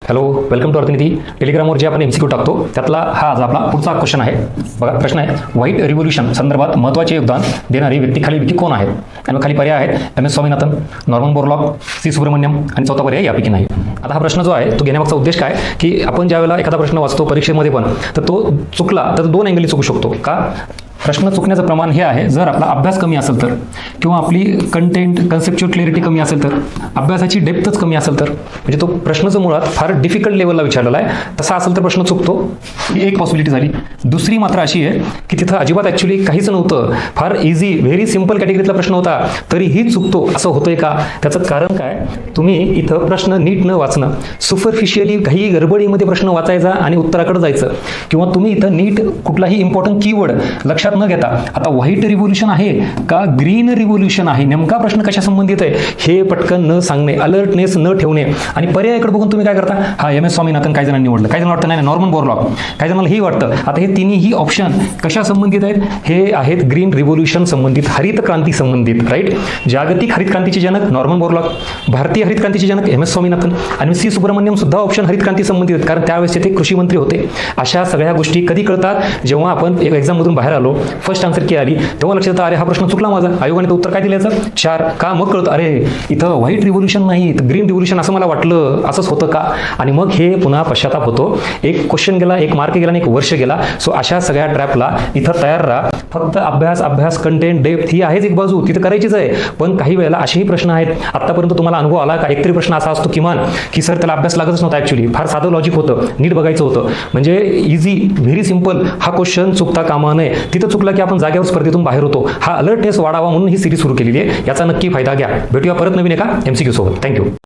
Hello, welcome to Arthniti. टेलिग्रामवर जे आपण MCQ टाकतो त्यातला हा आज आपला पुढचा क्वेश्चन आहे. बघा, प्रश्न आहे व्हाईट रिव्होल्यूशन संदर्भात महत्त्वाचे योगदान देणारी व्यक्ती खालीलपैकी कोण आहेत? आणि खाली पर्याय आहेत MS Swaminathan, Norman Borlaug, C Subramaniam आणि चौथा पर्याय यापैकी नाही. आता हा प्रश्न जो आहे तो घेण्यामागचा उद्देश काय की आपण ज्यावेळेला एखादा प्रश्न वाचतो परीक्षेमध्ये पण तर तो चुकला तर दोन अँगली चुकू शकतो. का? प्रश्न चुकण्याचं प्रमाण हे आहे जर आपला अभ्यास कमी असेल तर, किंवा आपली कंटेंट कन्सेप्च्युअल क्लॅरिटी कमी असेल तर, अभ्यासाची डेप्थच कमी असेल तर, म्हणजे तो प्रश्न जो मुळात फार डिफिकल्ट लेवलला विचारलेला आहे तसा असेल तर प्रश्न चुकतो. ही एक पॉसिबिलिटी झाली. दुसरी मात्र अशी आहे की तिथं अजिबात ॲक्च्युली काहीच नव्हतं, फार इझी व्हेरी सिम्पल कॅटेगरीतला प्रश्न होता तरीही चुकतो. असं होतंय का? त्याचं कारण काय? तुम्ही इथं प्रश्न नीट न वाचणं, सुपरफिशियली काही गडबडीमध्ये प्रश्न वाचायचा आणि उत्तराकडे जायचं, किंवा तुम्ही इथं नीट कुठलाही इम्पॉर्टंट कीवर्ड लक्षात न घेता आता व्हाईट रिव्होल्यूशन आहे का ग्रीन रिव्होल्यूशन आहे, नेमका प्रश्न कशा संबंधित आहे हे पटकन न सांगणे, अलर्टनेस न ठेवणे, आणि पर्यायाकडे बघून तुम्ही काय करता, हा MS स्वामीनाथन काही जणांनी निवडलं, काही जणांना वाटतं नाही नॉर्मन बोरलॉग, काही जणांना ही वाटतं. आता हे तिन्ही ऑप्शन कशा संबंधित आहेत? हे आहेत ग्रीन रिव्होल्यूशन संबंधित, हरित क्रांती संबंधित. राईट. जागतिक हरित क्रांतीचे जनक नॉर्मन बोरलॉग, भारतीय हरित क्रांतीचे जनक MS स्वामीनाथन, आणि C सुब्रमण्यम सुद्धा ऑप्शन हरित क्रांती संबंधित आहेत, कारण त्यावेळेस ते कृषी मंत्री होते. अशा सगळ्या गोष्टी कधी कळतात? जेव्हा आपण एक एक्झाममधून बाहेर आलो, फर्स्ट आन्सर की आली, तेव्हा लक्षात येतं अरे हा प्रश्न चुकला माझा, आयोगाने उत्तर काय दिलं याचं 4 का? मग कळतं अरे इथं व्हाईट रिव्होल्यूशन नाही ग्रीन रिव्होल्यूशन असं मला वाटलं, असंच होतं का? आणि मग हे पुन्हा पश्चाताप होतो. एक क्वेश्चन गेला, एक मार्क गेला आणि एक वर्ष गेला. सो अशा सगळ्या ट्रॅपला इथं तयार राहा. फक्त अभ्यास कंटेंट डेप्थ ही आहेच एक बाजू, तिथं करायचीच आहे. पण काही वेळेला असेही प्रश्न आहेत, आतापर्यंत तुम्हाला अनुभव आला का? एकतरी प्रश्न असा असतो किमान की सर त्याला अभ्यास लागतच नव्हता, ॲक्च्युली फार साधं लॉजिक होतं, नीट बघायचं होतं, म्हणजे इझी व्हेरी सिम्पल. हा क्वेश्चन चुकता कामा नये. तिथं चुकला की आपण जागेवर स्पर्धेतून बाहेर होतो. हा अलर्टनेस वाढावा म्हणून ही सिरीज सुरू केलेली आहे. याचा नक्की फायदा घ्या. भेटूया परत नवीन एका MCQ सोबत. थँक्यू.